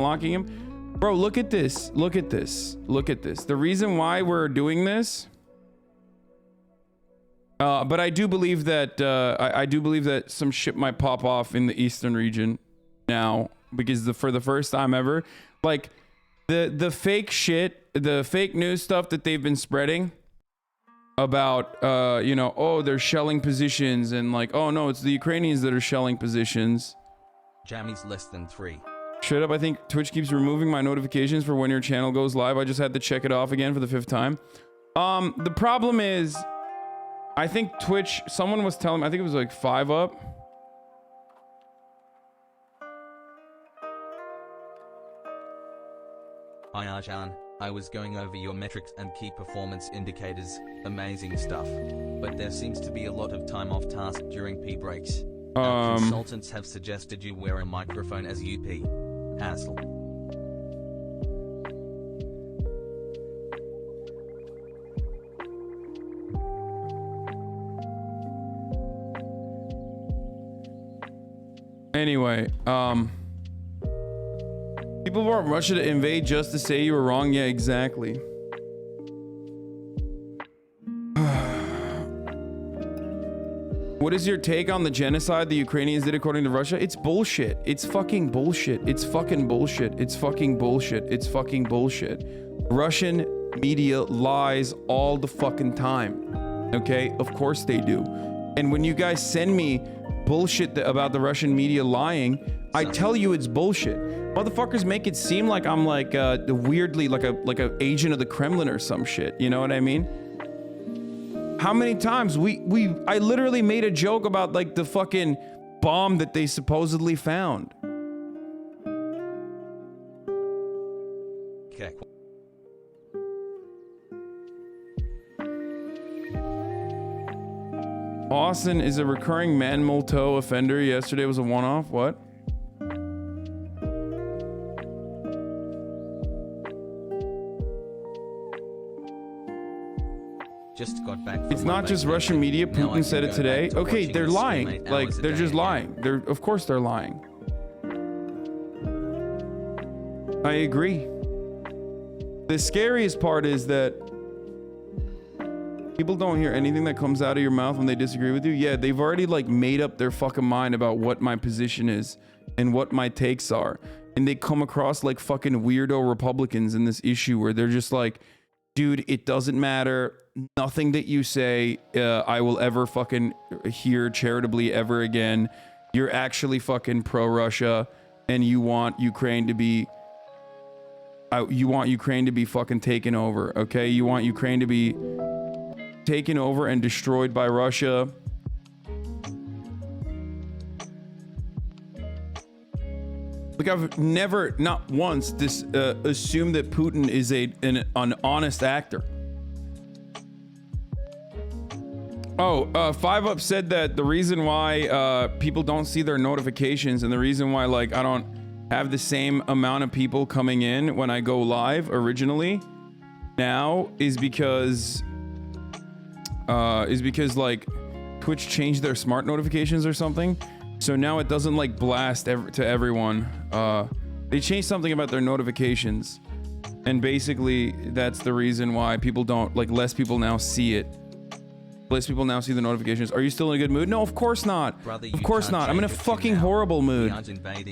Locking him. Bro, look at this. Look at this. Look at this. The reason why we're doing this. But I do believe that I do believe that some shit might pop off in the eastern region now, because for the first time ever, like the fake shit, the fake news stuff that they've been spreading about you know, oh, they're shelling positions, and like, oh no, it's the Ukrainians that are shelling positions. Jammy's less than 3. Shut up. I think Twitch keeps removing my notifications for when your channel goes live. I just had to check it off again for the 5th time. The problem is, I think Twitch, someone was telling me, I think it was like 5 up. Hi Arjan, I was going over your metrics and key performance indicators, amazing stuff. But there seems to be a lot of time off task during pee breaks. Our consultants have suggested you wear a microphone as you pee. Hassle. Anyway, people want Russia to invade just to say you were wrong. Yeah, exactly. What is your take on the genocide the Ukrainians did according to Russia? It's bullshit. It's fucking bullshit. It's fucking bullshit. It's fucking bullshit. It's fucking bullshit. Russian media lies all the fucking time. Okay? Of course they do. And when you guys send me bullshit about the Russian media lying, I tell you it's bullshit. Motherfuckers make it seem like I'm like weirdly like a agent of the Kremlin or some shit. You know what I mean? How many times I literally made a joke about like the fucking bomb that they supposedly found. Okay. Austin is a recurring man-multo offender. Yesterday was a one-off. What? Just got back from it's not just Russian media. Putin said it today. Okay, they're lying. Like, they're just lying. Of course they're lying. I agree. The scariest part is that people don't hear anything that comes out of your mouth when they disagree with you. Yeah, they've already like made up their fucking mind about what my position is and what my takes are. And they come across like fucking weirdo Republicans in this issue where they're just like, dude, it doesn't matter. Nothing that you say, I will ever fucking hear charitably ever again. You're actually fucking pro-Russia, and you want Ukraine to be fucking taken over, okay? You want Ukraine to be taken over and destroyed by Russia. Like, I've never, not once, assumed that Putin is an honest actor. Oh, 5 Up said that the reason why people don't see their notifications and the reason why like I don't have the same amount of people coming in when I go live originally now is because like Twitch changed their smart notifications or something. So now it doesn't like blast to everyone. They changed something about their notifications, and basically that's the reason why people don't, like, less people now see it. Less people now see the notifications. Are you still in a good mood? No, of course not. Brother, of course not. I'm in a fucking horrible mood.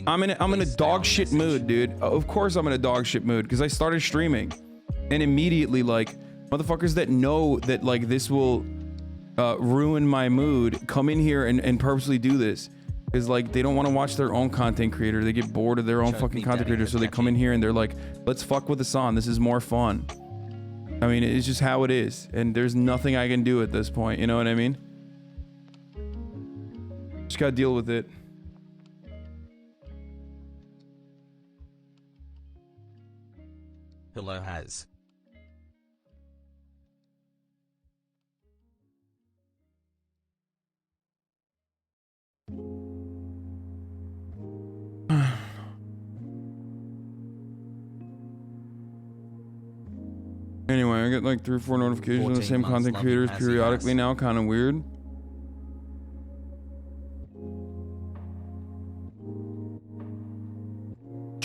I'm in a dog shit mood, dude. Of course I'm in a dog shit mood because I started streaming, and immediately like motherfuckers that know that like this will ruin my mood come in here and purposely do this. Is like they don't want to watch their own content creator. They get bored of their own fucking content creator, so they come in here and they're like, let's fuck with Hasan. This is more fun. I mean, it's just how it is, and there's nothing I can do at this point. You know what I mean? Just gotta deal with it. Hello, Has. Anyway, I get like 3 or 4 notifications on the same content creators periodically now. Kind of weird.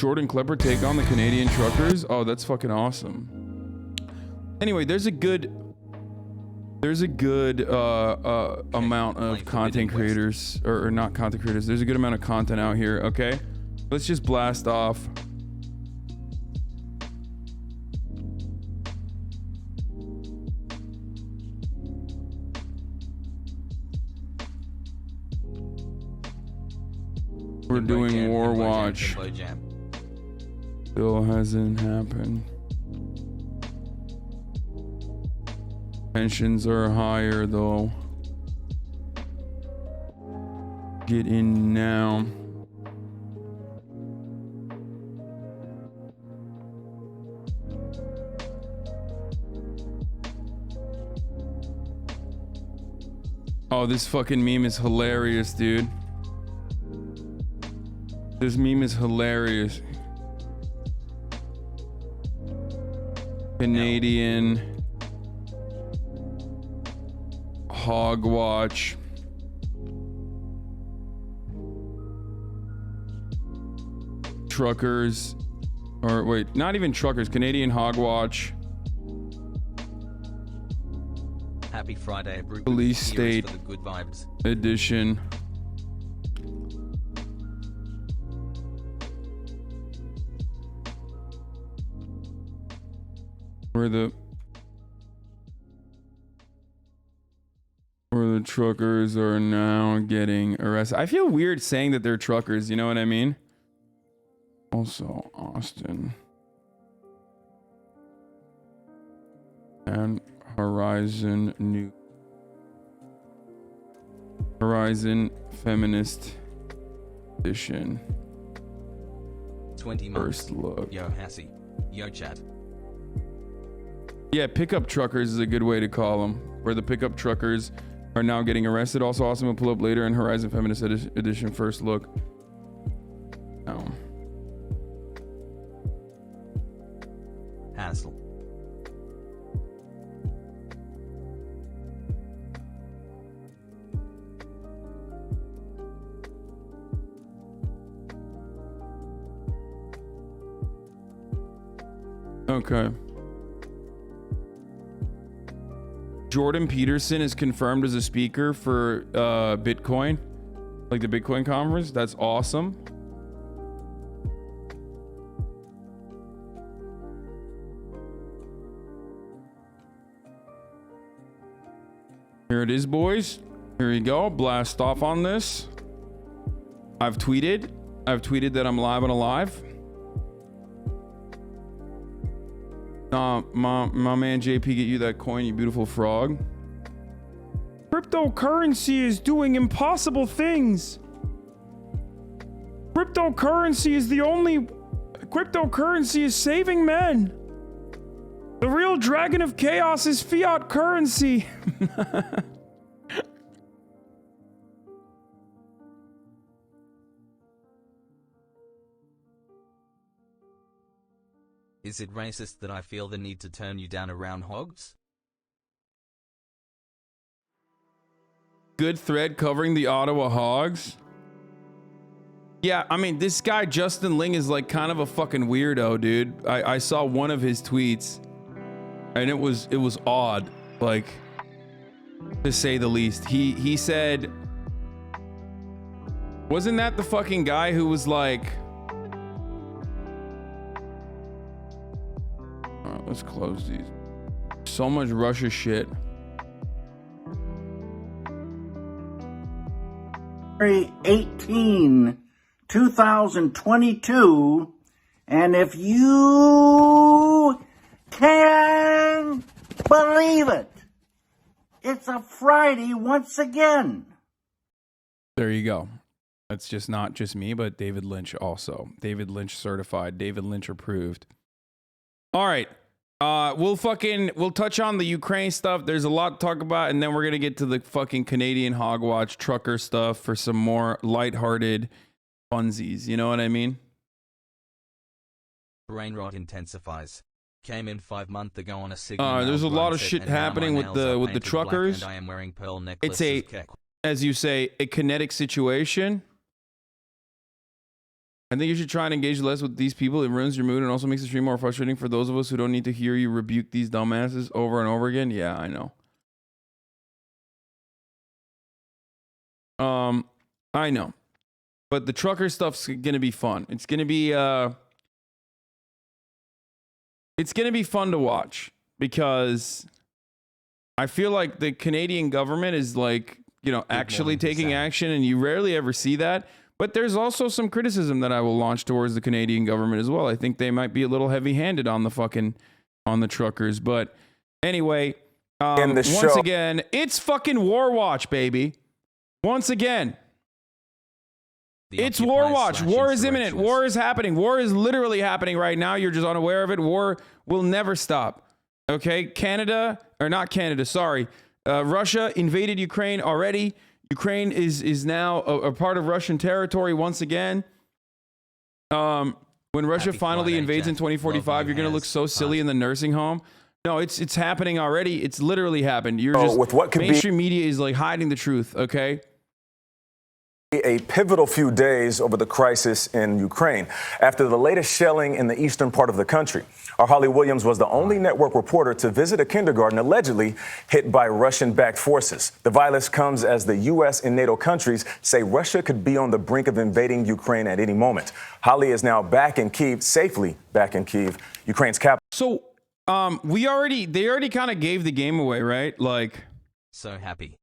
Jordan Klepper take on the Canadian truckers? Oh, that's fucking awesome. Anyway, there's a good amount of content creators, or not content creators. There's a good amount of content out here. Okay, let's just blast off. We're doing War Watch. Still hasn't happened. Pensions are higher though. Get in now. Oh, this fucking meme is hilarious, dude. This meme is hilarious. Canadian hog watch. Truckers, or wait, not even truckers, Canadian hog watch. Happy Friday, Police State for the good vibes. Edition. Where the truckers are now getting arrested. I feel weird saying that they're truckers, you know what I mean? Also, Austin and Horizon Feminist Edition. 20 months. First look. Yo, Hassie. Yo, chat. Yeah, pickup truckers is a good way to call them. Where the pickup truckers are now getting arrested. Also awesome to pull up later in Horizon Feminist Edition first look. Oh. Hassle. Okay. Jordan Peterson is confirmed as a speaker for Bitcoin, like the Bitcoin conference. That's awesome. Here it is, boys. Here you go. Blast off on this. I've tweeted that I'm live on a live. My man JP, get you that coin, you beautiful frog. Cryptocurrency is doing impossible things. Cryptocurrency is saving men. The real dragon of chaos is fiat currency. Is it racist that I feel the need to turn you down around hogs? Good thread covering the Ottawa Hogs. Yeah, I mean, this guy Justin Ling is like kind of a fucking weirdo, dude. I saw one of his tweets and it was odd, like, to say the least. He said, wasn't that the fucking guy who was like, let's close these. So much Russia shit. 18, 2022, and if you can believe it, it's a Friday once again. There you go. That's just not just me, but David Lynch also. David Lynch certified, David Lynch approved. All right. We'll touch on the Ukraine stuff. There's a lot to talk about, and then we're gonna get to the fucking Canadian Hogwatch trucker stuff for some more lighthearted funsies. You know what I mean? Brain rot intensifies. Came in 5 months ago on a signal. There's a lot of shit happening with the truckers. I am wearing pearl It's a, as you say, a kinetic situation. I think you should try and engage less with these people. It ruins your mood and also makes the stream more frustrating for those of us who don't need to hear you rebuke these dumbasses over and over again. Yeah, I know. I know. But the trucker stuff's gonna be fun. It's gonna be fun to watch because I feel like the Canadian government is like, you know, actually taking action, and you rarely ever see that. But there's also some criticism that I will launch towards the Canadian government as well. I think they might be a little heavy-handed on the truckers. But anyway, once again, it's fucking War Watch, baby. Once again. It's War Watch. War is imminent. War is happening. War is literally happening right now. You're just unaware of it. War will never stop. Okay? Russia invaded Ukraine already. Ukraine is now a part of Russian territory once again. When Russia finally invades in 2045, you're going to look so silly in the nursing home. No, it's happening already. It's literally happened. You're just with what mainstream media is like hiding the truth, okay? A pivotal few days over the crisis in Ukraine after the latest shelling in the eastern part of the country. Our Holly Williams was the only network reporter to visit a kindergarten allegedly hit by Russian-backed forces. The violence comes as the U.S. and NATO countries say Russia could be on the brink of invading Ukraine at any moment. Holly is now back in Kyiv, safely back in Kyiv, Ukraine's capital. So they already kind of gave the game away, right? Like, so happy.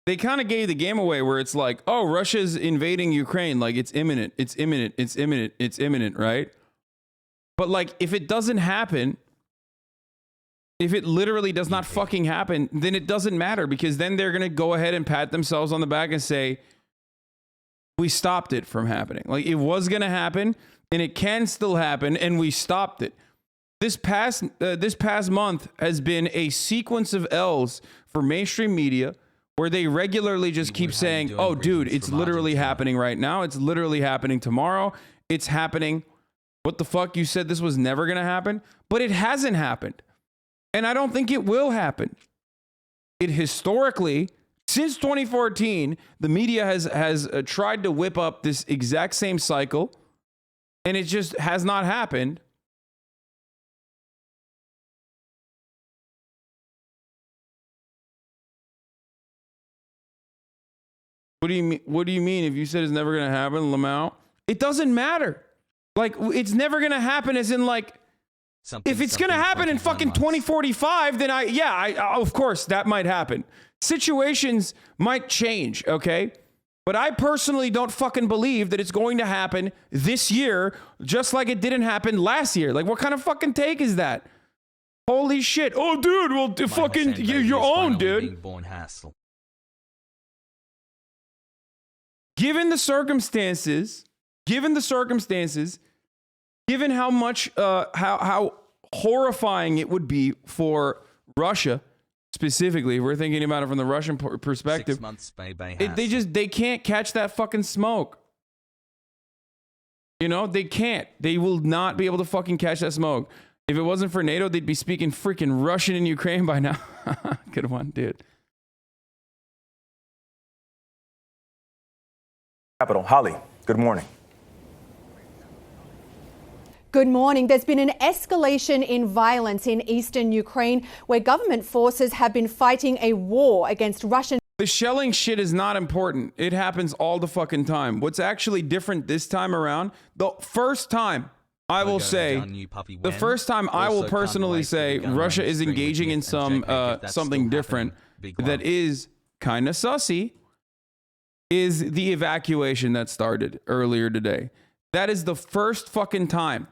They kind of gave the game away where it's like, oh, Russia's invading Ukraine. Like, it's imminent. It's imminent. It's imminent. It's imminent, right? But, like, if it doesn't happen, if it literally does not fucking happen, then it doesn't matter, because then they're going to go ahead and pat themselves on the back and say, we stopped it from happening. Like, it was going to happen, and it can still happen, and we stopped it. This past month has been a sequence of L's for mainstream media, where they regularly just keep saying, oh, dude, it's literally happening right now. It's literally happening tomorrow. It's happening. What the fuck? You said this was never going to happen? But it hasn't happened. And I don't think it will happen. It historically, since 2014, the media has tried to whip up this exact same cycle, and it just has not happened. What do you mean? If you said it's never going to happen, Lamau? It doesn't matter. Like, it's never going to happen as in, like, if it's going to happen in fucking 2045, then of course, that might happen. Situations might change, okay? But I personally don't fucking believe that it's going to happen this year, just like it didn't happen last year. Like, what kind of fucking take is that? Holy shit. Oh, dude, well, fucking, your own, dude. Given the circumstances, given how much, how horrifying it would be for Russia, specifically, if we're thinking about it from the Russian perspective, 6 months, they can't catch that fucking smoke. You know, they can't. They will not be able to fucking catch that smoke. If it wasn't for NATO, they'd be speaking freaking Russian in Ukraine by now. Good one, dude. Capital. Holly, good morning. Good morning. There's been an escalation in violence in eastern Ukraine, where government forces have been fighting a war against Russian. The shelling shit is not important. It happens all the fucking time. What's actually different this time around, the first time I will say, the first time I will personally say Russia is engaging in something different that is kind of sussy, is the evacuation that started earlier today. That is the first fucking time.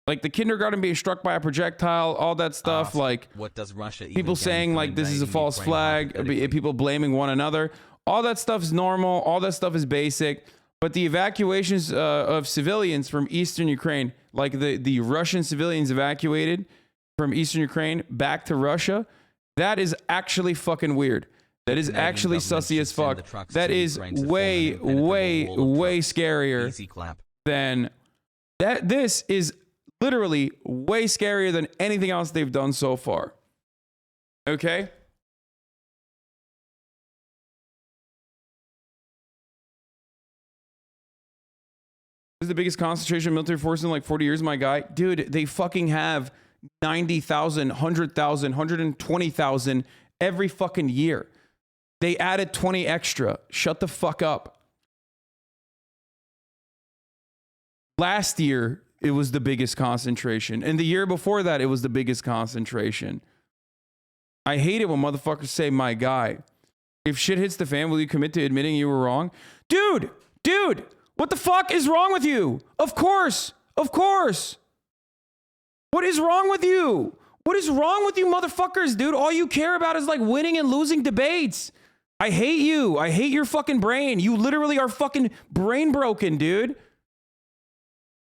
Like the kindergarten being struck by a projectile, all that stuff. Like, what does Russia people saying like this is a false flag, people blaming one another. All that stuff is normal. All that stuff is basic. But the evacuations of civilians from eastern Ukraine, like the Russian civilians evacuated from eastern Ukraine back to Russia, that is actually fucking weird. That is actually sussy as fuck. That is way, way, way scarier than that. This is literally way scarier than anything else they've done so far. Okay? This is the biggest concentration of military forces in like 40 years, my guy. Dude, they fucking have 90,000, 100,000, 120,000 every fucking year. They added 20 extra. Shut the fuck up. Last year, it was the biggest concentration. And the year before that, it was the biggest concentration. I hate it when motherfuckers say, my guy. If shit hits the fan, will you commit to admitting you were wrong? Dude, what the fuck is wrong with you? Of course. What is wrong with you? What is wrong with you motherfuckers, dude? All you care about is like winning and losing debates. I hate you. I hate your fucking brain. You literally are fucking brain broken, dude.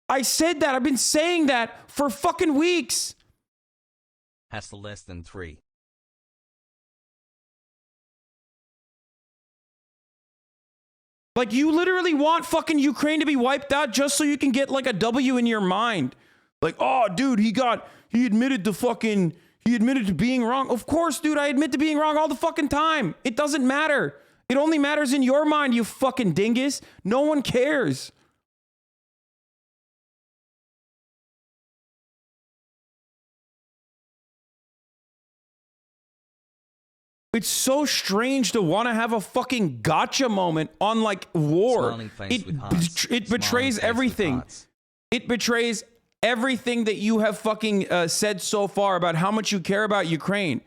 I said that. I've been saying that for fucking weeks. Has the less than 3. Like, you literally want fucking Ukraine to be wiped out just so you can get like a W in your mind. Like, oh, dude, he admitted to being wrong. Of course, dude, I admit to being wrong all the fucking time. It doesn't matter. It only matters in your mind, you fucking dingus. No one cares. It's so strange to want to have a fucking gotcha moment on like war. It betrays everything. It betrays everything that you have fucking said so far about how much you care about Ukraine,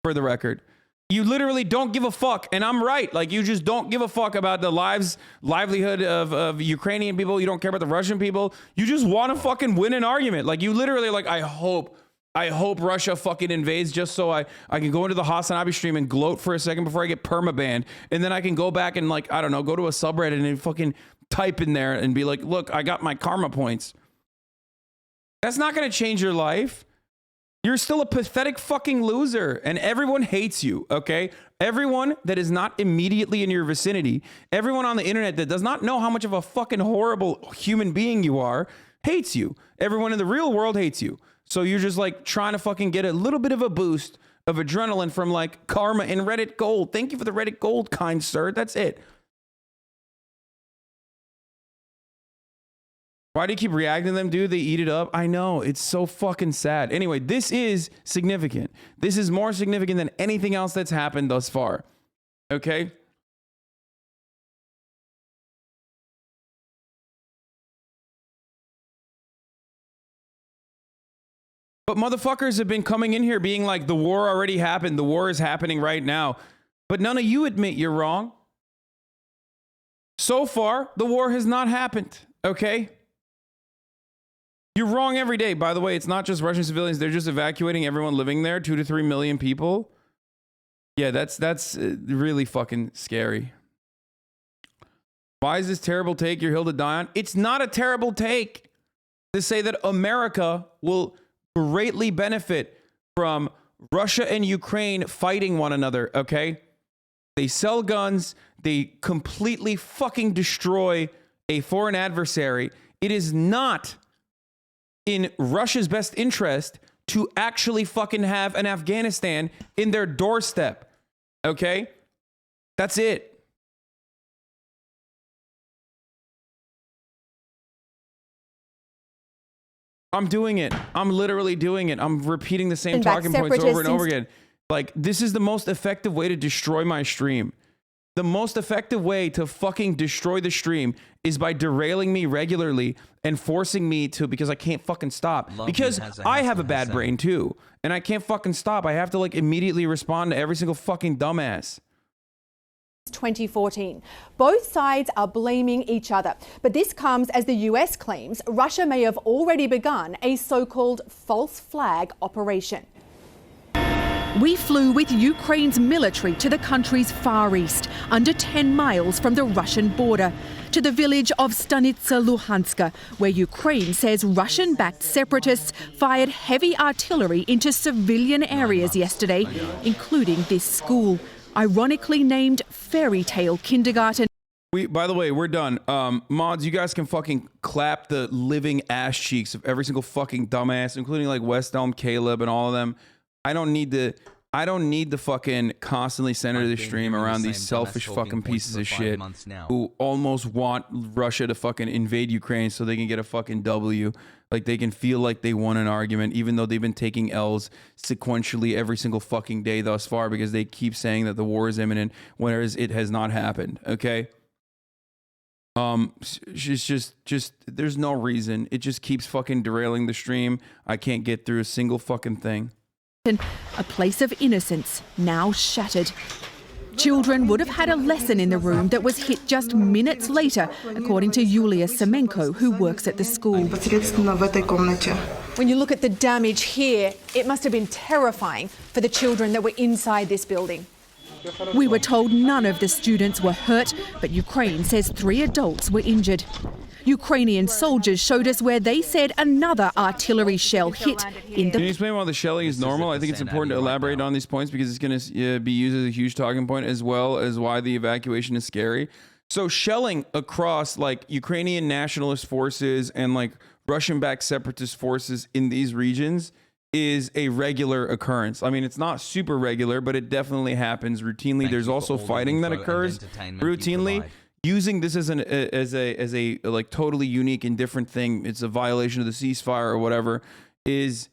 for the record. You literally don't give a fuck. And I'm right. Like, you just don't give a fuck about the livelihood of Ukrainian people. You don't care about the Russian people. You just want to fucking win an argument. Like, you literally like, I hope Russia fucking invades just so I can go into the HasanAbi stream and gloat for a second before I get permabanned. And then I can go back and like, I don't know, go to a subreddit and fucking type in there and be like, look, I got my karma points. That's not going to change your life. You're still a pathetic fucking loser and everyone hates you, okay? Everyone that is not immediately in your vicinity, everyone on the internet that does not know how much of a fucking horrible human being you are, hates you. Everyone in the real world hates you. So you're just like trying to fucking get a little bit of a boost of adrenaline from like karma and Reddit gold. Thank you for the Reddit gold, kind sir. That's it. Why do you keep reacting to them, dude? They eat it up. I know. It's so fucking sad. Anyway, this is significant. This is more significant than anything else that's happened thus far. Okay? But motherfuckers have been coming in here being like, the war already happened. The war is happening right now. But none of you admit you're wrong. So far, the war has not happened. Okay? You're wrong every day. By the way, it's not just Russian civilians. They're just evacuating everyone living there. 2 to 3 million people. Yeah, that's really fucking scary. Why is this terrible take your hill to die on? It's not a terrible take to say that America will greatly benefit from Russia and Ukraine fighting one another, okay? They sell guns. They completely fucking destroy a foreign adversary. It is not in Russia's best interest to actually fucking have an Afghanistan in their doorstep, okay? That's it. I'm doing it. I'm literally doing it. I'm repeating the same talking points over and over again. Like, this is the most effective way to destroy my stream. The most effective way to fucking destroy the stream is by derailing me regularly and forcing me to, because I can't fucking stop. Because I have a bad brain too. And I can't fucking stop. I have to like immediately respond to every single fucking dumbass. 2014. Both sides are blaming each other. But this comes as the US claims Russia may have already begun a so-called false flag operation. We flew with Ukraine's military to the country's far east, under 10 miles from the Russian border, to the village of Stanitsa Luhanska, where Ukraine says Russian-backed separatists fired heavy artillery into civilian areas yesterday, including this school, ironically named Fairy Tale Kindergarten. By the way, we're done. Mods, you guys can fucking clap the living ass cheeks of every single fucking dumbass, including like West Elm, Caleb, and all of them. I don't need to I don't need the fucking constantly center the stream around these selfish fucking pieces of shit who almost want Russia to fucking invade Ukraine so they can get a fucking W. Like they can feel like they won an argument, even though they've been taking L's sequentially every single fucking day thus far because they keep saying that the war is imminent, whereas it has not happened. Okay. It's just there's no reason. It just keeps fucking derailing the stream. I can't get through a single fucking thing. A place of innocence now shattered. Children would have had a lesson in the room that was hit just minutes later, according to Yulia Semenko, who works at the school. When you look at the damage here, it must have been terrifying for the children that were inside this building. We were told none of the students were hurt, but Ukraine says 3 adults were injured. Ukrainian soldiers showed us where they said another artillery shell hit in the... Can you explain why the shelling is normal? I think it's important to elaborate on these points because it's going to be used as a huge talking point, as well as why the evacuation is scary. So shelling across like Ukrainian nationalist forces and like Russian-backed separatist forces in these regions is a regular occurrence. I mean, it's not super regular, but it definitely happens routinely. There's also fighting that occurs routinely. Using this as a like totally unique and different thing, it's a violation of the ceasefire or whatever, is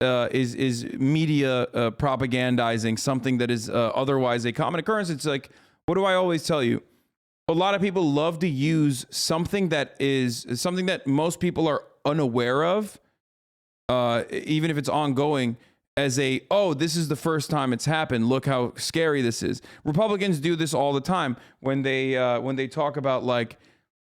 media propagandizing something that is otherwise a common occurrence. It's like, what do I always tell you? A lot of people love to use something that most people are unaware of, even if it's ongoing, as this is the first time it's happened. Look how scary this is. Republicans do this all the time when they talk about like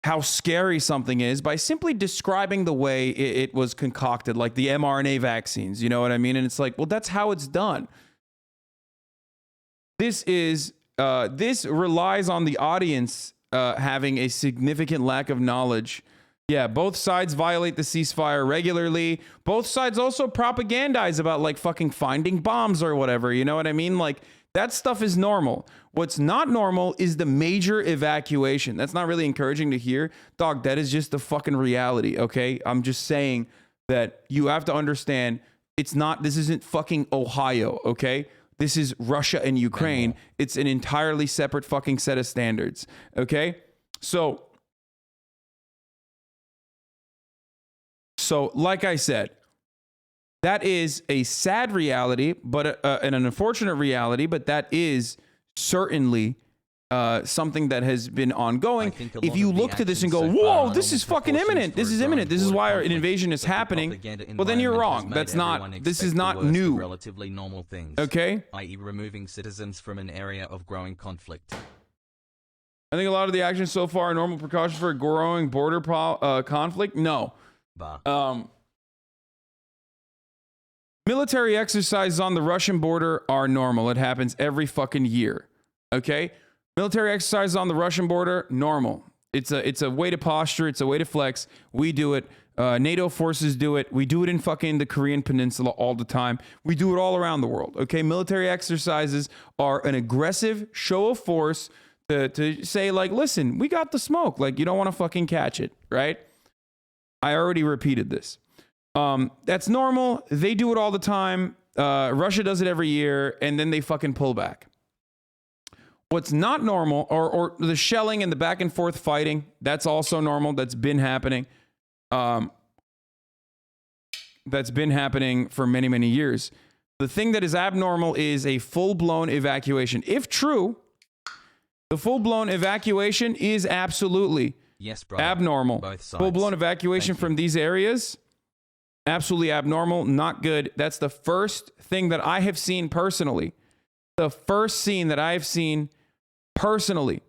how scary something is by simply describing the way it was concocted, like the mRNA vaccines. You know what I mean? And it's like, well, that's how it's done. This relies on the audience having a significant lack of knowledge. Yeah, both sides violate the ceasefire regularly. Both sides also propagandize about like fucking finding bombs or whatever. You know what I mean? Like that stuff is normal. What's not normal is the major evacuation. That's not really encouraging to hear. Dog, that is just the fucking reality, okay? I'm just saying that you have to understand this isn't fucking Ohio, okay? This is Russia and Ukraine. It's an entirely separate fucking set of standards, okay? So like I said, that is a sad reality, but and an unfortunate reality, but that is certainly something that has been ongoing. If you look to this and go, whoa, this is fucking imminent. This is imminent. This is why an invasion is happening. Well, then you're wrong. This is not new. Relatively normal things. Okay? i.e. removing citizens from an area of growing conflict. I think a lot of the actions so far are normal precautions for a growing border conflict. No. Military exercises on the Russian border are normal. It happens every fucking year. Okay? Military exercises on the Russian border, normal. It's a way to posture. It's a way to flex. We do it. NATO forces do it. We do it in fucking the Korean Peninsula all the time. We do it all around the world. Okay? Military exercises are an aggressive show of force to say like, listen, we got the smoke. Like, you don't want to fucking catch it, right? I already repeated this. That's normal. They do it all the time. Russia does it every year, and then they fucking pull back. What's not normal, or the shelling and the back and forth fighting, that's also normal. That's been happening. That's been happening for many, many years. The thing that is abnormal is a full-blown evacuation. If true, the full-blown evacuation is absolutely abnormal. Full-blown evacuation from these areas, absolutely abnormal, not good. That's the first thing that I have seen personally. The first scene that I have seen personally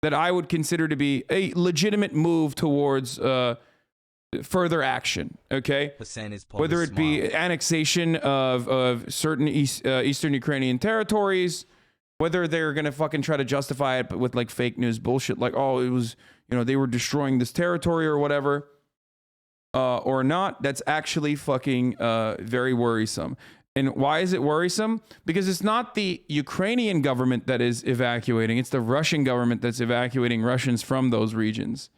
that I would consider to be a legitimate move towards further action, okay? Whether it be annexation of certain eastern Ukrainian territories, whether they're going to fucking try to justify it with like fake news bullshit, like, oh, it was, they were destroying this territory or whatever, or not, that's actually fucking very worrisome. And why is it worrisome? Because it's not the Ukrainian government that is evacuating, it's the Russian government that's evacuating Russians from those regions.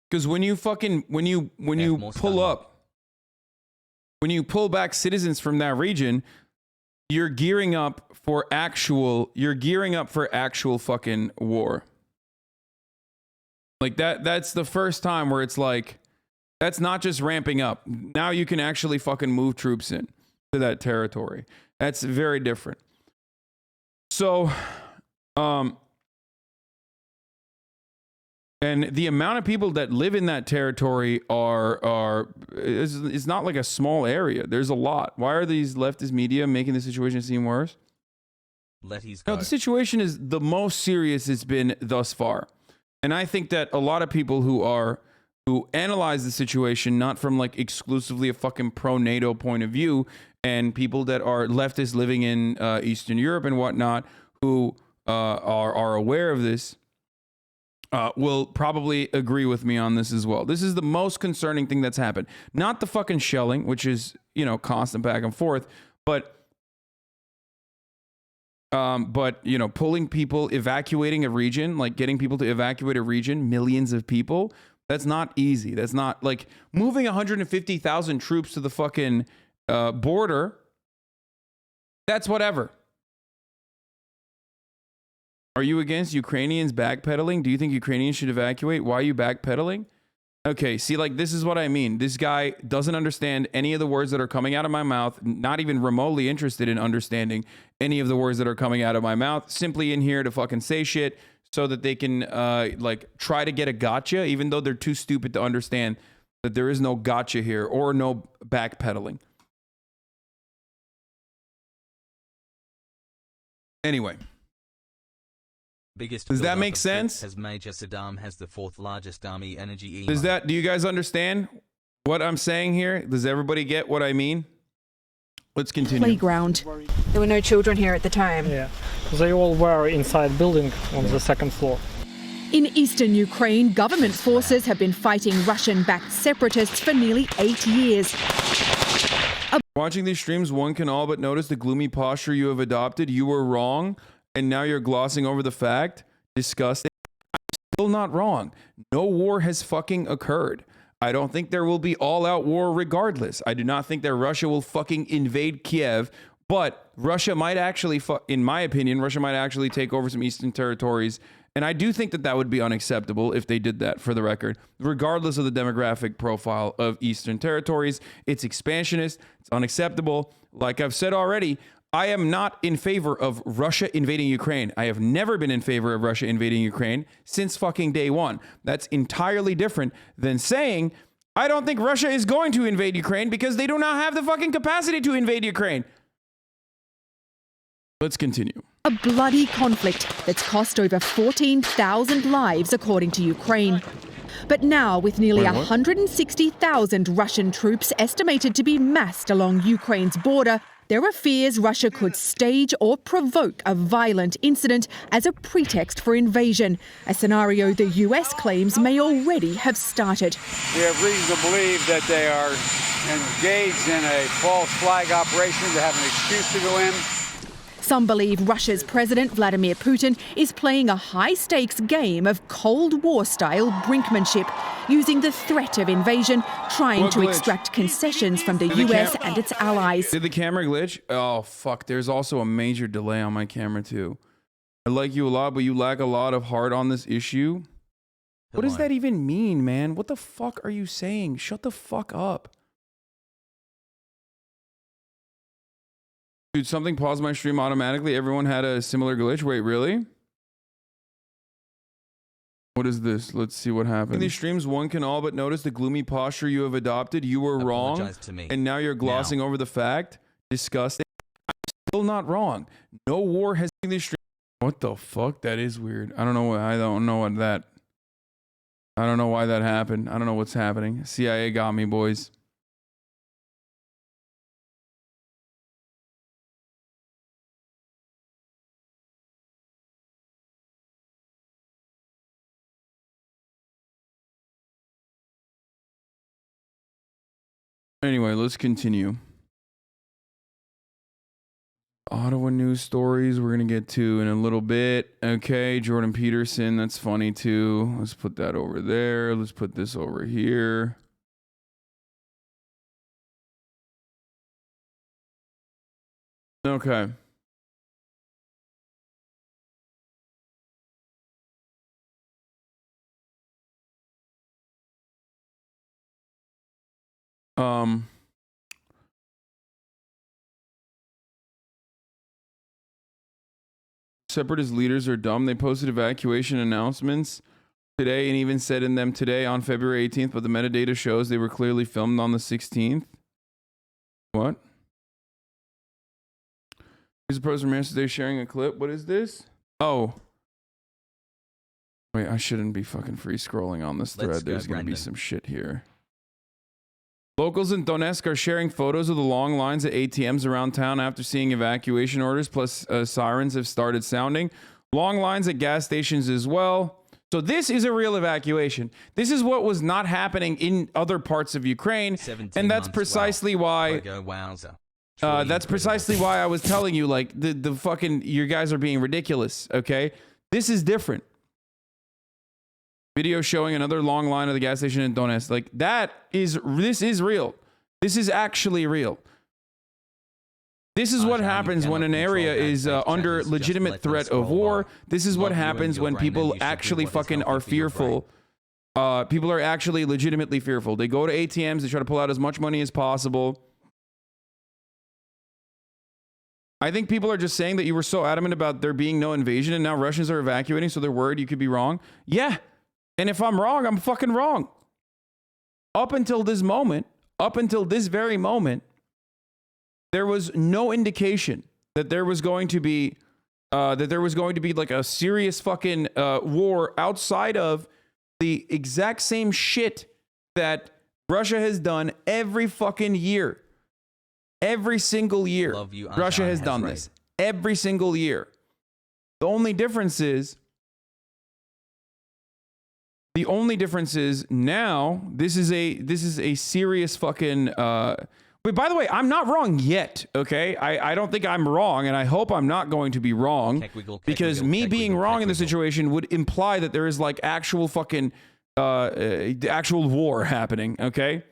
Because when you pull back citizens from that region, you're gearing up for actual fucking war. Like that's the first time where it's like, that's not just ramping up. Now you can actually fucking move troops in to that territory. That's very different. So, and the amount of people that live in that territory is not like a small area. There's a lot. Why are these leftist media making the situation seem worse? No, the situation is the most serious it's been thus far. And I think that a lot of people who analyze the situation not from like exclusively a fucking pro-NATO point of view, and people that are leftists living in Eastern Europe and whatnot who are aware of this, will probably agree with me on this as well. This is the most concerning thing that's happened. Not the fucking shelling, which is, constant back and forth, but pulling people, evacuating a region, like getting people to evacuate a region, millions of people, that's not easy. That's not like moving 150,000 troops to the fucking border. That's whatever. Are you against Ukrainians backpedaling? Do you think Ukrainians should evacuate? Why are you backpedaling? Okay, see, like, this is what I mean. This guy doesn't understand any of the words that are coming out of my mouth, not even remotely interested in understanding any of the words that are coming out of my mouth, simply in here to fucking say shit so that they can, try to get a gotcha, even though they're too stupid to understand that there is no gotcha here or no backpedaling. Anyway. Does that make sense? As Major Saddam has the 4th largest army energy. Do you guys understand what I'm saying here? Does everybody get what I mean? Let's continue. Playground. There were no children here at the time. Yeah, they all were inside building on the 2nd floor. In eastern Ukraine, government forces have been fighting Russian-backed separatists for nearly 8 years. Watching these streams, one can all but notice the gloomy posture you have adopted. You were wrong. And now you're glossing over the fact. Disgusting. I'm still not wrong. No war has fucking occurred. I don't think there will be all-out war regardless. I do not think that Russia will fucking invade Kiev, but Russia might actually, in my opinion, Russia might actually take over some eastern territories. And I do think that that would be unacceptable if they did that, for the record. Regardless of the demographic profile of eastern territories, it's expansionist, it's unacceptable. Like I've said already, I am not in favor of Russia invading Ukraine. I have never been in favor of Russia invading Ukraine since fucking day one. That's entirely different than saying, I don't think Russia is going to invade Ukraine because they do not have the fucking capacity to invade Ukraine. Let's continue. A bloody conflict that's cost over 14,000 lives, according to Ukraine. But now, with nearly 160,000 Russian troops estimated to be massed along Ukraine's border, there are fears Russia could stage or provoke a violent incident as a pretext for invasion, a scenario the US claims may already have started. We have reason to believe that they are engaged in a false flag operation to have an excuse to go in. Some believe Russia's President Vladimir Putin is playing a high-stakes game of Cold War-style brinkmanship, using the threat of invasion, trying to extract concessions from the US and its allies. Did the camera glitch? Oh, fuck. There's also a major delay on my camera, too. I like you a lot, but you lack a lot of heart on this issue. What does that even mean, man? What the fuck are you saying? Shut the fuck up. Dude, something paused my stream automatically. Everyone had a similar glitch. Wait, really? What is this? Let's see what happened. In these streams, one can all but notice the gloomy posture you have adopted. You were wrong. And now you're glossing over the fact. Disgusting. I'm still not wrong. No war has been these streams. What the fuck? That is weird. I don't know why that happened. I don't know what's happening. CIA got me, boys. Anyway, let's continue. Ottawa news stories we're going to get to in a little bit. Okay, Jordan Peterson, that's funny too. Let's put that over there. Let's put this over here. Okay. Separatist leaders are dumb. They posted evacuation announcements today and even said in them today on February 18th, but the metadata shows they were clearly filmed on the 16th. What? Here's a post from yesterday sharing a clip. What is this? Oh. Wait, I shouldn't be fucking free scrolling on this thread. There's going to be some shit here. Locals in Donetsk are sharing photos of the long lines at ATMs around town after seeing evacuation orders, plus sirens have started sounding. Long lines at gas stations as well. So this is a real evacuation. This is what was not happening in other parts of Ukraine, and that's precisely why... that's precisely why I was telling you, like, the fucking... You guys are being ridiculous, okay? This is different. Video showing another long line at the gas station in Donetsk. Like, this is real. This is actually real. This is what happens when an area is under legitimate threat of war. This is what happens when people actually fucking are fearful. People are actually legitimately fearful. They go to ATMs, they try to pull out as much money as possible. I think people are just saying that you were so adamant about there being no invasion and now Russians are evacuating, so they're worried you could be wrong. Yeah. And if I'm wrong, I'm fucking wrong. Up until this moment, up until this very moment, there was no indication that there was going to be like a serious fucking war outside of the exact same shit that Russia has done every fucking year. Every single year, Russia has done this. Every single year. The only difference is now this is a serious fucking but by the way, I'm not wrong yet, okay? I don't think I'm wrong, and I hope I'm not going to be wrong, because me being wrong in the situation would imply that there is like actual fucking actual war happening, okay?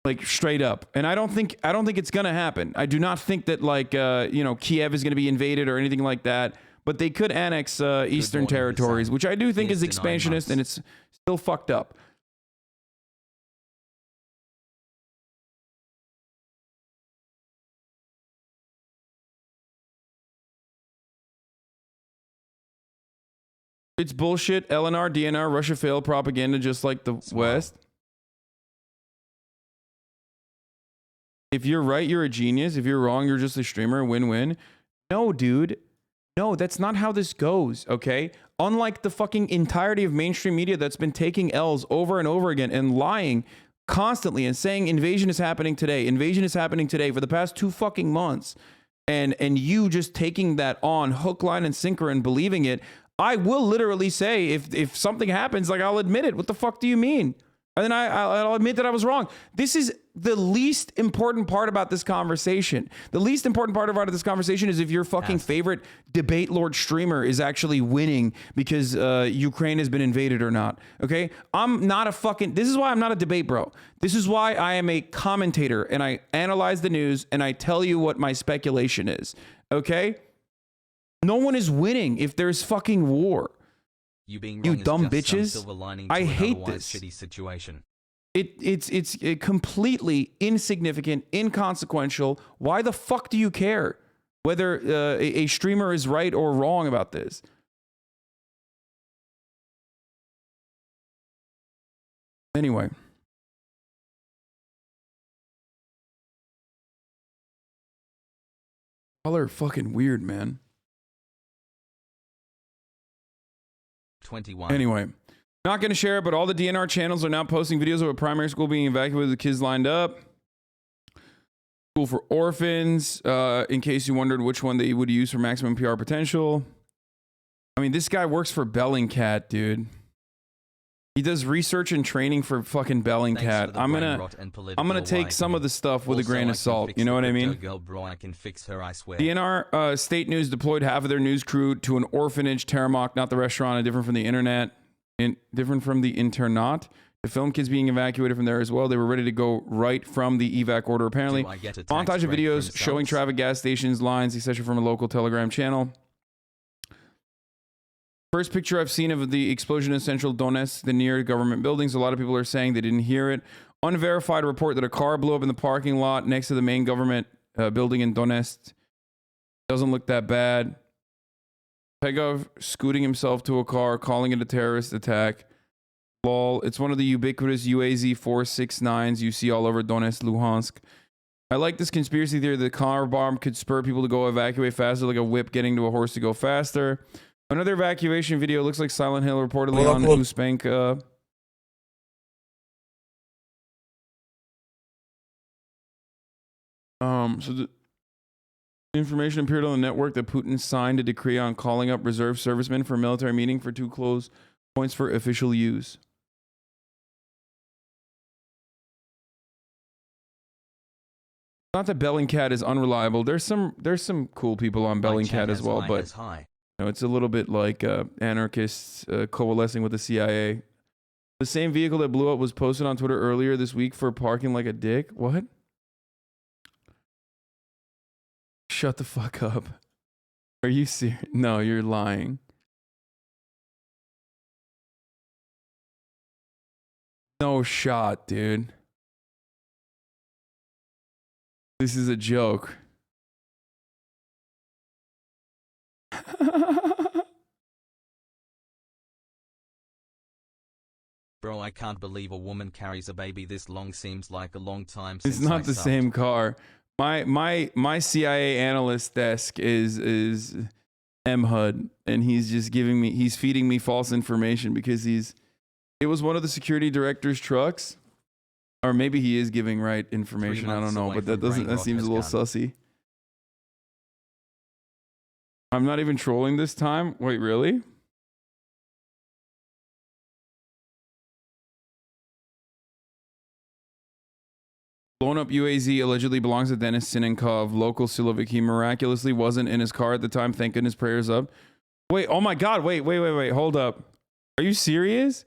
Like straight up. And I don't think it's gonna happen. I do not think that like Kiev is gonna be invaded or anything like that. But they could annex eastern territories, which I do think is expansionist, and it's still fucked up. It's bullshit. LNR, DNR, Russia failed propaganda just like the West. If you're right, you're a genius. If you're wrong, you're just a streamer. Win-win. No, dude. No, that's not how this goes, okay? Unlike the fucking entirety of mainstream media that's been taking L's over and over again and lying constantly and saying invasion is happening today for the past 2 fucking months, and you just taking that on hook, line, and sinker and believing it, I will literally say if something happens, like, I'll admit it. What the fuck do you mean? And then I'll admit that I was wrong. This is the least important part about this conversation. The least important part about this conversation is if your fucking favorite debate lord streamer is actually winning because Ukraine has been invaded or not. Okay? I'm not a fucking... This is why I'm not a debate bro. This is why I am a commentator and I analyze the news and I tell you what my speculation is. Okay? No one is winning if there's fucking war. You dumb bitches. I hate this. Shitty situation. It's completely insignificant, inconsequential. Why the fuck do you care whether a streamer is right or wrong about this? Anyway. Y'all are fucking weird, man. 21. Anyway, not going to share it, but all the DNR channels are now posting videos of a primary school being evacuated with the kids lined up. School for orphans, in case you wondered which one they would use for maximum PR potential. I mean, this guy works for Bellingcat, dude. He does research and training for fucking Bellingcat. I'm gonna take some of the stuff with a grain of salt. You know what I mean? Girl, bro, I can fix her, I swear. DNR State News deployed half of their news crew to an orphanage, Terramok, not the restaurant, different from the internet, different from the internat, to film kids being evacuated from there as well. They were ready to go right from the evac order, apparently. Montage of videos showing traffic, gas stations, lines, etc. from a local Telegram channel. First picture I've seen of the explosion in central Donetsk, the near government buildings. A lot of people are saying they didn't hear it. Unverified report that a car blew up in the parking lot next to the main government building in Donetsk. Doesn't look that bad. Pegov scooting himself to a car, calling it a terrorist attack. Lol. It's one of the ubiquitous UAZ 469s you see all over Donetsk, Luhansk. I like this conspiracy theory that the car bomb could spur people to go evacuate faster, like a whip getting to a horse to go faster. Another evacuation video looks like Silent Hill reportedly on Uspanka. So the information appeared on the network that Putin signed a decree on calling up reserve servicemen for a military meeting for 2 close points for official use. Not that Bellingcat is unreliable. There's some cool people on Bellingcat as well, but you know, it's a little bit like anarchists coalescing with the CIA. The same vehicle that blew up was posted on Twitter earlier this week for parking like a dick. What? Shut the fuck up. Are you serious? No, you're lying. No shot, dude. This is a joke. Bro, I can't believe a woman carries a baby this long. Seems like a long time It's since not the same car. My CIA analyst desk is MHUD, and he's just he's feeding me false information because it was one of the security director's trucks. Or maybe he is giving right information. I don't know, but that seems a little sussy. I'm not even trolling this time. Wait, really? Blown up UAZ allegedly belongs to Denis Sinenkov, local Silovik. He miraculously wasn't in his car at the time. Thank goodness, prayers up. Wait, oh my God. Wait. Hold up. Are you serious?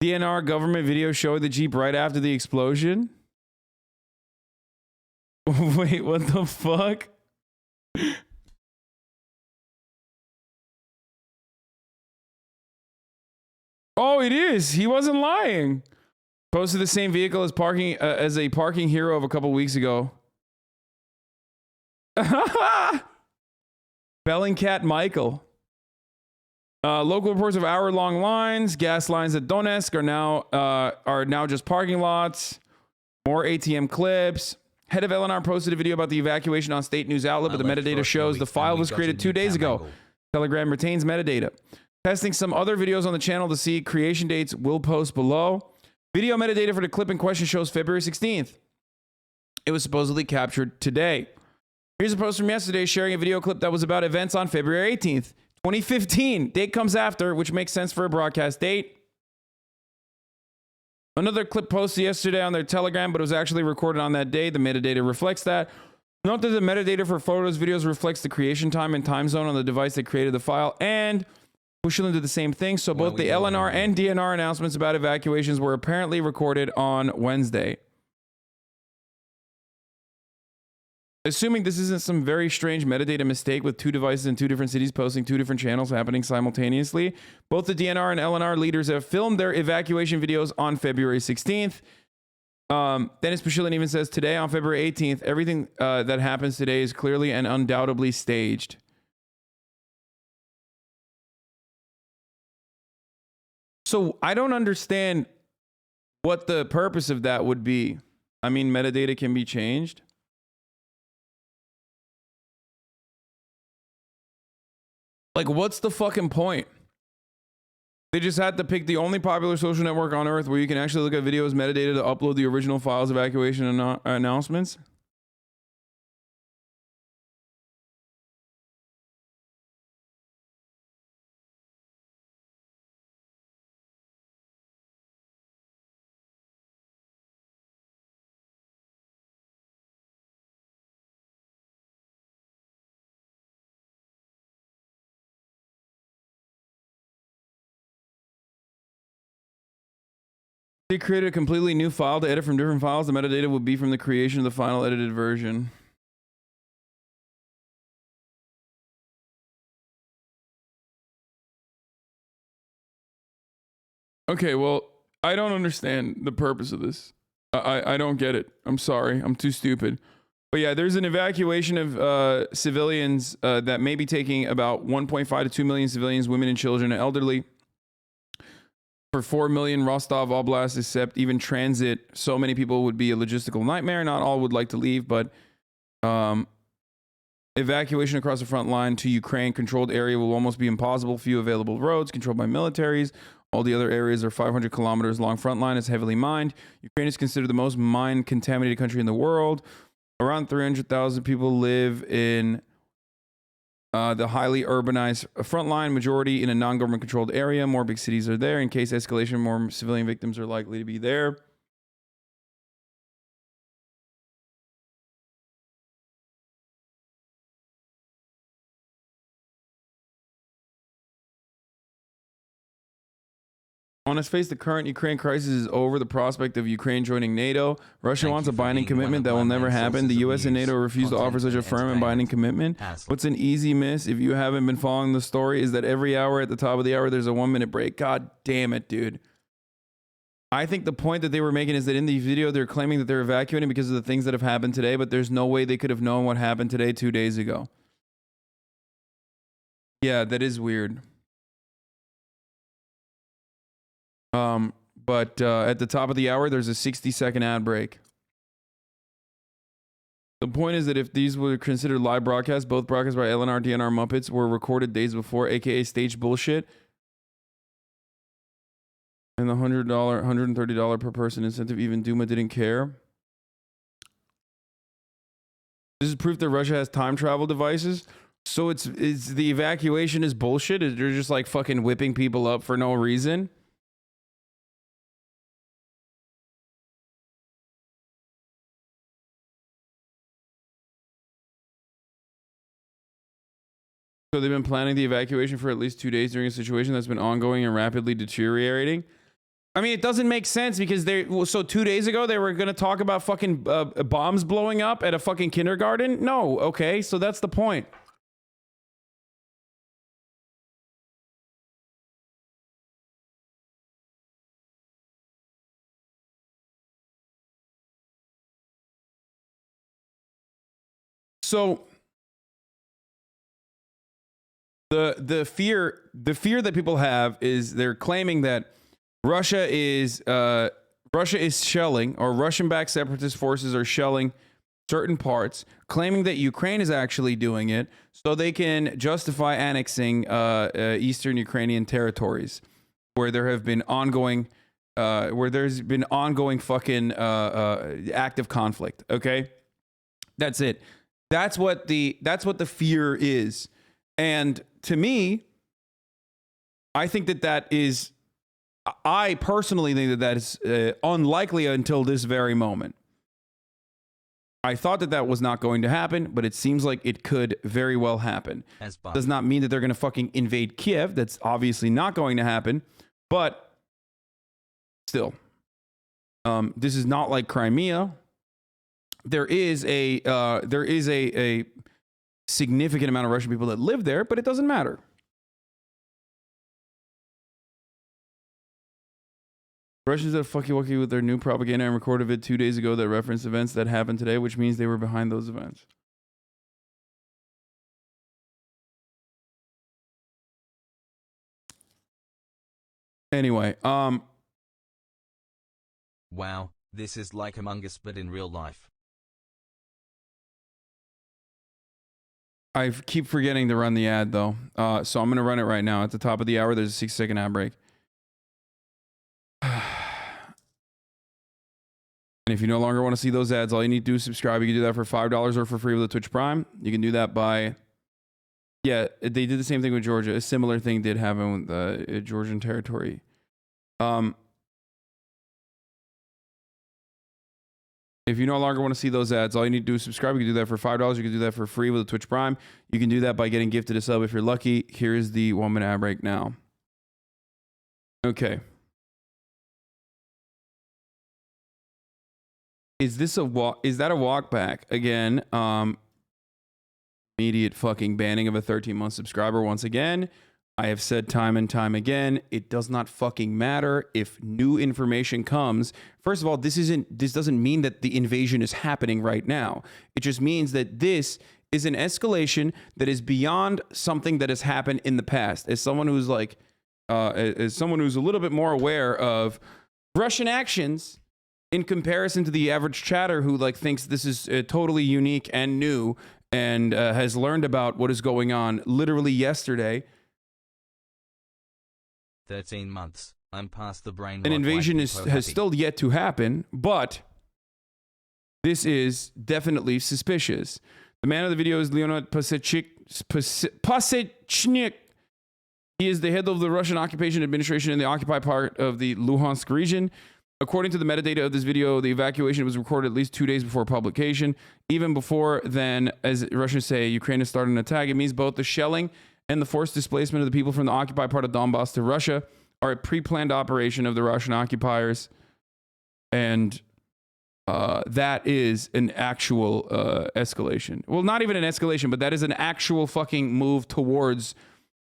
DNR government video showing the Jeep right after the explosion? Wait, what the fuck? Oh, it is. He wasn't lying. Posted the same vehicle as a parking hero of a couple weeks ago. Bellingcat Michael. Local reports of hour-long lines, gas lines at Donetsk are now just parking lots. More ATM clips. Head of LNR posted a video about the evacuation on state news outlet, but the metadata shows the file was created 2 days ago. Telegram retains metadata. Testing some other videos on the channel to see creation dates. Will post below. Video metadata for the clip in question shows February 16th. It was supposedly captured today. Here's a post from yesterday sharing a video clip that was about events on February 18th, 2015. Date comes after, which makes sense for a broadcast date. Another clip posted yesterday on their Telegram, but it was actually recorded on that day. The metadata reflects that. Note that the metadata for photos, videos reflects the creation time and time zone on the device that created the file, and Pushilin did the same thing. So both the LNR and DNR announcements about evacuations were apparently recorded on Wednesday. Assuming this isn't some very strange metadata mistake with 2 devices in 2 different cities posting 2 different channels happening simultaneously, both the DNR and LNR leaders have filmed their evacuation videos on February 16th. Dennis Pushilin even says today on February 18th, everything that happens today is clearly and undoubtedly staged. So I don't understand what the purpose of that would be. I mean, metadata can be changed. Like, what's the fucking point? They just had to pick the only popular social network on Earth where you can actually look at videos metadata to upload the original files, evacuation announcements. They created a completely new file to edit from different files. The metadata would be from the creation of the final edited version. Okay, well, I don't understand the purpose of this. I don't get it. I'm sorry. I'm too stupid. But yeah, there's an evacuation of civilians that may be taking about 1.5 to 2 million civilians, women and children, and elderly. For 4 million Rostov Oblast, except even transit, so many people would be a logistical nightmare. Not all would like to leave, but evacuation across the front line to Ukraine controlled area will almost be impossible. Few available roads controlled by militaries. All the other areas are 500 kilometers long. Front line is heavily mined. Ukraine is considered the most mine-contaminated country in the world. Around 300,000 people live in the highly urbanized front line, majority in a non-government controlled area. More big cities are there. In case escalation, more civilian victims are likely to be there. On its face, the current Ukraine crisis is over. The prospect of Ukraine joining NATO. Russia wants a binding commitment that will never happen. The U.S. and NATO refuse to offer such a firm and binding commitment. What's an easy miss, if you haven't been following the story, is that every hour at the top of the hour, there's a 1 minute break. God damn it, dude. I think the point that they were making is that in the video, they're claiming that they're evacuating because of the things that have happened today, but there's no way they could have known what happened today 2 days ago. Yeah, that is weird. But at the top of the hour, there's a 60-second ad break. The point is that if these were considered live broadcasts, both broadcasts by LNR, DNR, Muppets were recorded days before, aka staged bullshit. And the $130 per person incentive, even Duma didn't care. This is proof that Russia has time travel devices. So it's the evacuation is bullshit. They're just like fucking whipping people up for no reason. So they've been planning the evacuation for at least 2 days during a situation that's been ongoing and rapidly deteriorating. I mean, it doesn't make sense because so 2 days ago they were going to talk about fucking bombs blowing up at a fucking kindergarten. No. Okay. So that's the point. So the fear that people have is they're claiming that Russia is shelling, or Russian-backed separatist forces are shelling certain parts, claiming that Ukraine is actually doing it so they can justify annexing eastern Ukrainian territories where there have been ongoing fucking active conflict. Okay, that's it. That's what the fear is. And to me, I think that is, I personally think that is unlikely until this very moment. I thought that was not going to happen, but it seems like it could very well happen. Does not mean that they're going to fucking invade Kiev. That's obviously not going to happen. But still, this is not like Crimea. There is a significant amount of Russian people that live there, but it doesn't matter. Russians are fucky wucky with their new propaganda and recorded vid 2 days ago that referenced events that happened today, which means they were behind those events. Anyway, Wow, this is like Among Us but in real life. I keep forgetting to run the ad though. So I'm going to run it right now. At the top of the hour, there's a 6-second ad break. And if you no longer want to see those ads, all you need to do is subscribe. You can do that for $5 or for free with the Twitch Prime. You can do that by... Yeah, they did the same thing with Georgia. A similar thing did happen with the Georgian territory. If you no longer want to see those ads, all you need to do is subscribe. You can do that for $5. You can do that for free with the Twitch Prime. You can do that by getting gifted a sub if you're lucky. Here is the 1 minute ad break now. Okay. Is this a walk? Is that a walk back again? Immediate fucking banning of a 13-month subscriber once again. I have said time and time again, it does not fucking matter if new information comes. First of all, this doesn't mean that the invasion is happening right now. It just means that this is an escalation that is beyond something that has happened in the past. As someone who's like, as someone who's a little bit more aware of Russian actions in comparison to the average chatter who like thinks this is totally unique and new and has learned about what is going on literally yesterday. 13 months. I'm past the brain. An invasion has still yet to happen, but this is definitely suspicious. The man of the video is Leonid Pasechnik. He is the head of the Russian occupation administration in the occupied part of the Luhansk region. According to the metadata of this video, the evacuation was recorded at least 2 days before publication. Even before then, as Russians say, Ukraine has started an attack. It means both the shelling and the forced displacement of the people from the occupied part of Donbass to Russia are a pre-planned operation of the Russian occupiers. And that is an actual escalation. Well, not even an escalation, but that is an actual fucking move towards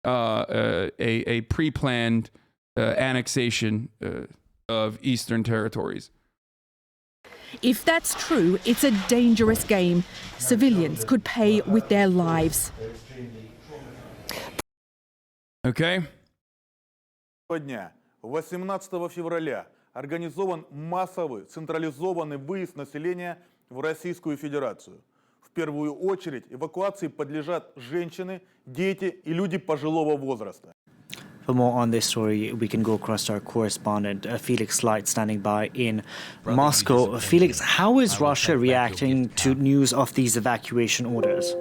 a pre-planned annexation of eastern territories. If that's true, it's a dangerous game. Civilians could pay with their lives. Okay. Дня, 18 февраля, организован массовый централизованный выезд населения в Российскую Федерацию. В первую очередь эвакуации подлежат женщины, дети и люди пожилого возраста. For more on this story, we can go across to our correspondent, Felix Light, standing by in Moscow. Felix, how is Russia reacting to news of these evacuation orders?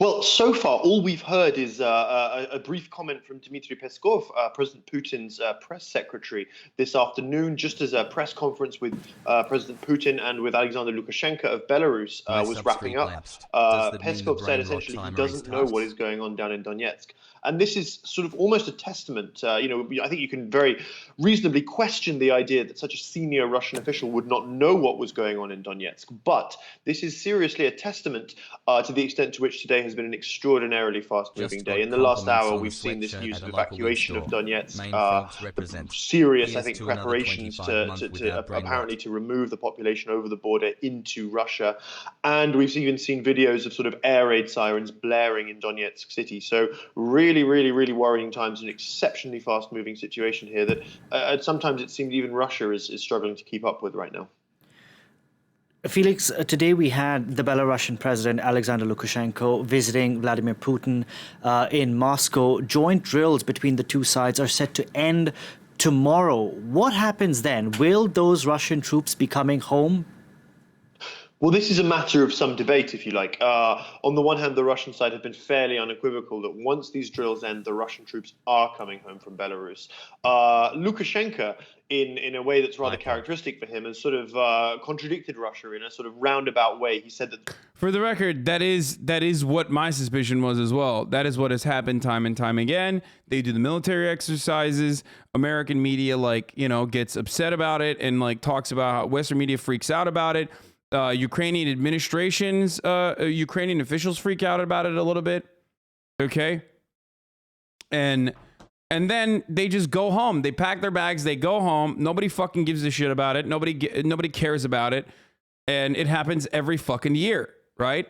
Well, so far, all we've heard is a brief comment from Dmitry Peskov, President Putin's press secretary, this afternoon, just as a press conference with President Putin and with Alexander Lukashenko of Belarus was wrapping up. Peskov said essentially he doesn't know what is going on down in Donetsk. And this is sort of almost a testament. I think you can very reasonably question the idea that such a senior Russian official would not know what was going on in Donetsk. But this is seriously a testament to the extent to which today has been an extraordinarily fast-moving day. In the last hour, we've seen this news of evacuation of Donetsk, serious, I think, preparations to apparently to remove the population over the border into Russia. And we've even seen videos of sort of air raid sirens blaring in Donetsk city. So really worrying times, an exceptionally fast-moving situation here that sometimes it seemed even Russia is struggling to keep up with right now. Felix, today we had the Belarusian President Alexander Lukashenko visiting Vladimir Putin in Moscow. Joint drills between the two sides are set to end tomorrow. What happens then? Will those Russian troops be coming home? Well, this is a matter of some debate, if you like. On the one hand, the Russian side have been fairly unequivocal that once these drills end, the Russian troops are coming home from Belarus. Lukashenko, in a way that's rather characteristic for him, has sort of contradicted Russia in a sort of roundabout way. He said that... For the record, that is what my suspicion was as well. That is what has happened time and time again. They do the military exercises. American media, gets upset about it and, talks about how Western media freaks out about it. Ukrainian administrations, Ukrainian officials freak out about it a little bit. Okay. And then they just go home. They pack their bags. They go home. Nobody fucking gives a shit about it. Nobody cares about it. And it happens every fucking year, right?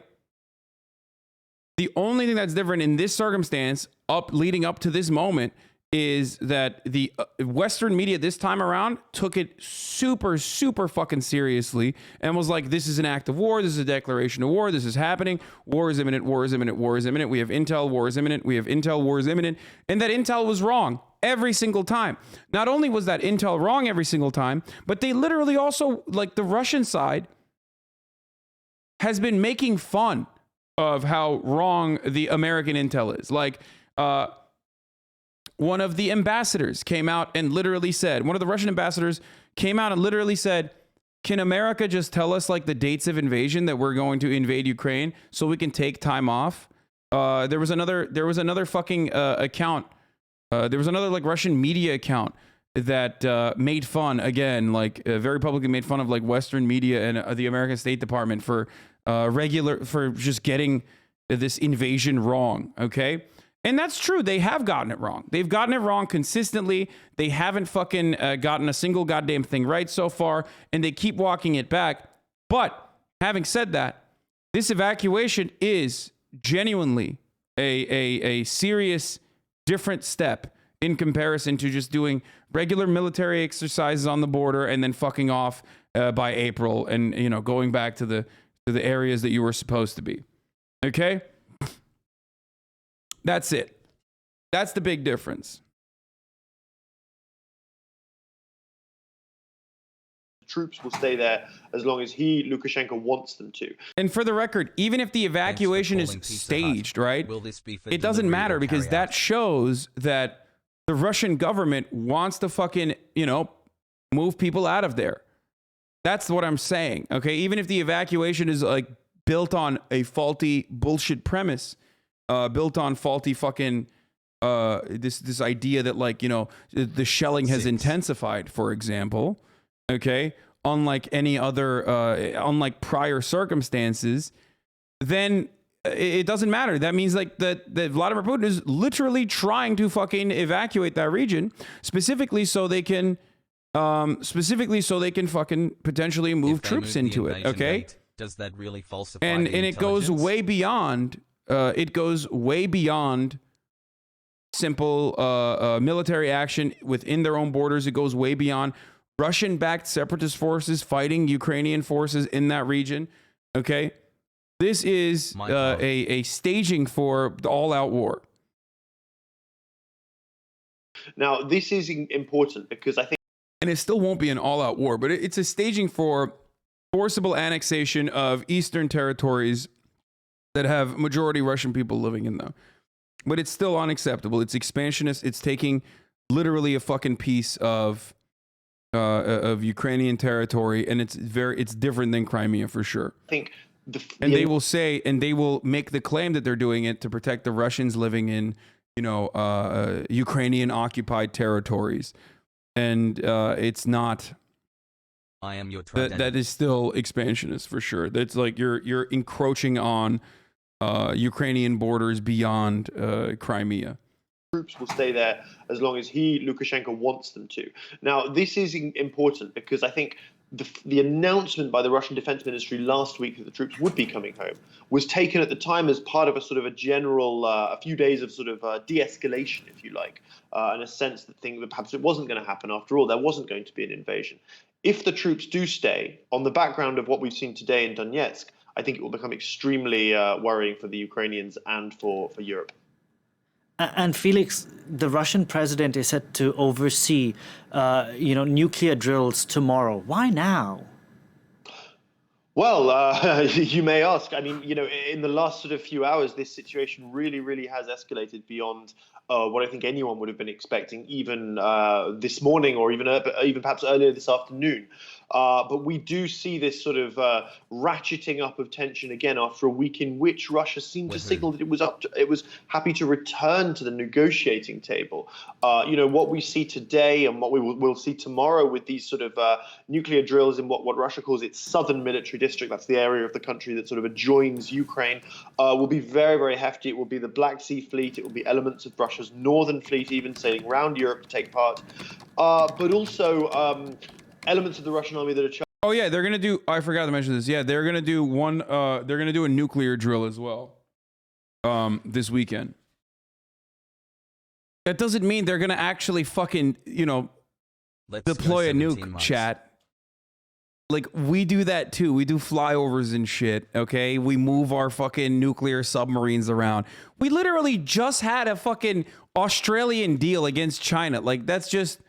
The only thing that's different in this circumstance leading up to this moment is that the Western media this time around took it super fucking seriously and was like, this is an act of war. This is a declaration of war. This is happening. War is imminent. War is imminent. War is imminent. We have intel. War is imminent. We have intel. War is imminent. And that intel was wrong every single time. Not only was that intel wrong every single time, but they literally also, the Russian side has been making fun of how wrong the American intel is. One of the ambassadors came out and literally said, one of the Russian ambassadors came out and literally said, can America just tell us the dates of invasion that we're going to invade Ukraine so we can take time off? There was another fucking account. There was another Russian media account that made fun again, like very publicly made fun of like Western media and the American State Department for just getting this invasion wrong. Okay. And that's true. They have gotten it wrong. They've gotten it wrong consistently. They haven't fucking gotten a single goddamn thing right so far, and they keep walking it back. But having said that, this evacuation is genuinely a serious different step in comparison to just doing regular military exercises on the border and then fucking off by April and, you know, going back to the areas that you were supposed to be. Okay? That's it. That's the big difference. Troops will stay there as long as Lukashenko, wants them to. And for the record, even if the evacuation is staged, right, it doesn't matter because that shows that the Russian government wants to fucking, you know, move people out of there. That's what I'm saying, okay? Even if the evacuation is like built on a faulty bullshit premise, built on faulty fucking this idea that, like, you know, the shelling has intensified, for example, okay, unlike any other unlike prior circumstances, then it doesn't matter. That means like that Vladimir Putin is literally trying to fucking evacuate that region specifically so they can fucking potentially move troops into it, okay? Does that really falsify and the it goes way beyond simple military action within their own borders. It goes way beyond Russian-backed separatist forces fighting Ukrainian forces in that region. Okay, this is a staging for the all-out war. Now, this is important because I think, and it still won't be an all-out war, but it's a staging for forcible annexation of eastern territories that have majority Russian people living in them. But it's still unacceptable. It's expansionist. It's taking literally a fucking piece of Ukrainian territory, and it's different than Crimea for sure. I think they will say, and they will make the claim that they're doing it to protect the Russians living in, you know, Ukrainian occupied territories, and it's not. I am your that is still expansionist for sure. That's like you're encroaching on Ukrainian borders beyond Crimea. Troops will stay there as long as Lukashenko, wants them to. Now, this is important because I think the announcement by the Russian Defense Ministry last week that the troops would be coming home was taken at the time as part of a sort of a general, a few days of sort of de-escalation, if you like, in a sense that perhaps it wasn't going to happen after all. There wasn't going to be an invasion. If the troops do stay, on the background of what we've seen today in Donetsk, I think it will become extremely worrying for the Ukrainians and for Europe. And Felix, the Russian president is set to oversee, nuclear drills tomorrow. Why now? Well, you may ask. I mean, you know, in the last sort of few hours, this situation really, really has escalated beyond what I think anyone would have been expecting, even this morning or even perhaps earlier this afternoon. But we do see this sort of ratcheting up of tension again after a week in which Russia seemed to signal that it was happy to return to the negotiating table. What we see today and what we'll see tomorrow with these sort of nuclear drills in what Russia calls its southern military district, that's the area of the country that sort of adjoins Ukraine, will be very, very hefty. It will be the Black Sea Fleet. It will be elements of Russia's northern fleet even sailing around Europe to take part, but also elements of the Russian army that are. Oh yeah, they're gonna do. I forgot to mention this. Yeah, they're gonna do one. They're gonna do a nuclear drill as well. This weekend. That doesn't mean they're gonna actually fucking, deploy a nuke. Chat. Like, we do that too. We do flyovers and shit. Okay, we move our fucking nuclear submarines around. We literally just had a fucking Australian deal against China. Like, that's just,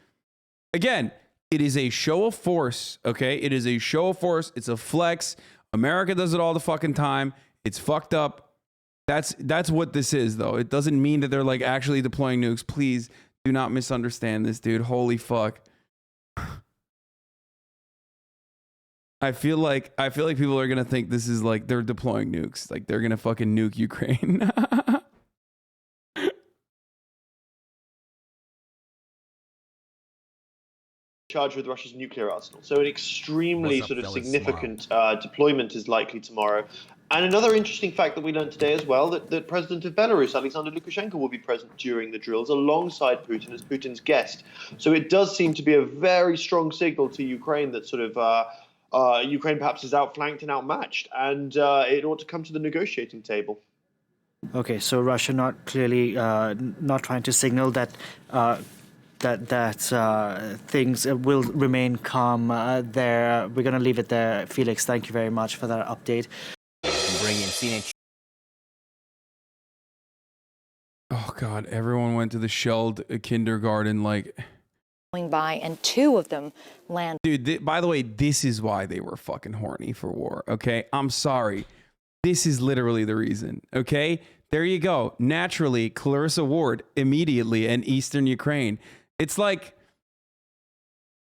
again. It is a show of force, okay? It is a show of force. It's a flex. America does it all the fucking time. It's fucked up. That's what this is, though. It doesn't mean that they're like actually deploying nukes. Please do not misunderstand this, dude. Holy fuck. I feel like people are gonna think this is like they're deploying nukes. Like they're gonna fucking nuke Ukraine. charged with Russia's nuclear arsenal. So an extremely sort of significant deployment is likely tomorrow. And another interesting fact that we learned today as well, that President of Belarus, Alexander Lukashenko, will be present during the drills alongside Putin as Putin's guest. So it does seem to be a very strong signal to Ukraine that sort of Ukraine perhaps is outflanked and outmatched, and it ought to come to the negotiating table. Okay, so Russia not clearly not trying to signal that things will remain calm there. We're going to leave it there. Felix, thank you very much for that update. Oh God, everyone went to the shelled kindergarten like by, and two of them land. Dude, by the way, this is why they were fucking horny for war, okay? I'm sorry. This is literally the reason, okay? There you go. Naturally, Clarissa Ward immediately in Eastern Ukraine. It's like,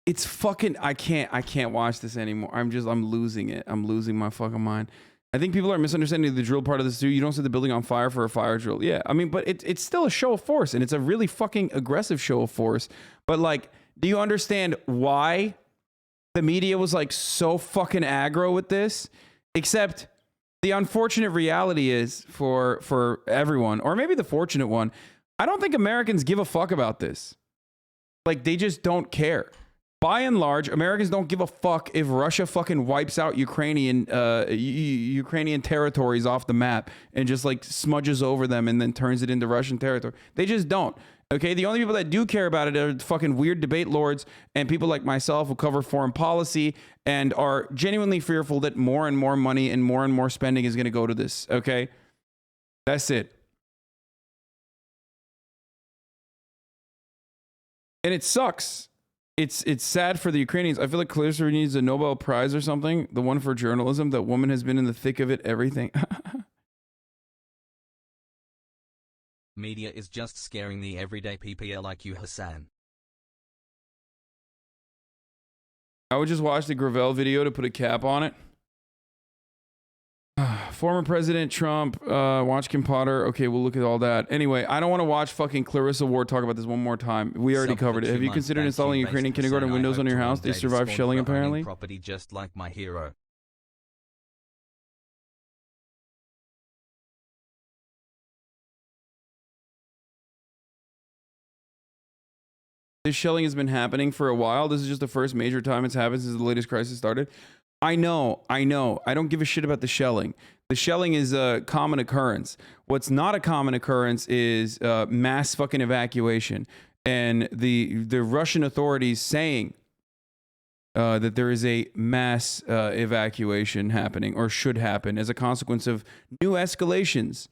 it's fucking, I can't watch this anymore. I'm losing it. I'm losing my fucking mind. I think people are misunderstanding the drill part of this too. You don't set the building on fire for a fire drill. Yeah, I mean, but it's still a show of force, and it's a really fucking aggressive show of force. But like, do you understand why the media was like so fucking aggro with this? Except the unfortunate reality is for everyone, or maybe the fortunate one, I don't think Americans give a fuck about this. Like, they just don't care. By and large, Americans don't give a fuck if Russia fucking wipes out Ukrainian territories off the map and just like smudges over them and then turns it into Russian territory. They just don't. Okay, the only people that do care about it are fucking weird debate lords and people like myself who cover foreign policy and are genuinely fearful that more and more money and more spending is going to go to this. Okay, that's it. And it sucks. It's sad for the Ukrainians. I feel like Clarissa needs a Nobel Prize or something. The one for journalism. That woman has been in the thick of it. Everything. Media is just scaring the everyday PPL like you, Hasan. I would just watch the Gravel video to put a cap on it. Former President Trump, watch Kim Potter. Okay, we'll look at all that. Anyway, I don't want to watch fucking Clarissa Ward talk about this one more time. We already covered it. Have you considered installing Ukrainian kindergarten windows on your house? They survived shelling, apparently. Property just like my hero. This shelling has been happening for a while. This is just the first major time it's happened since the latest crisis started. I know. I don't give a shit about the shelling. The shelling is a common occurrence. What's not a common occurrence is mass fucking evacuation. And the Russian authorities saying that there is a mass evacuation happening or should happen as a consequence of new escalations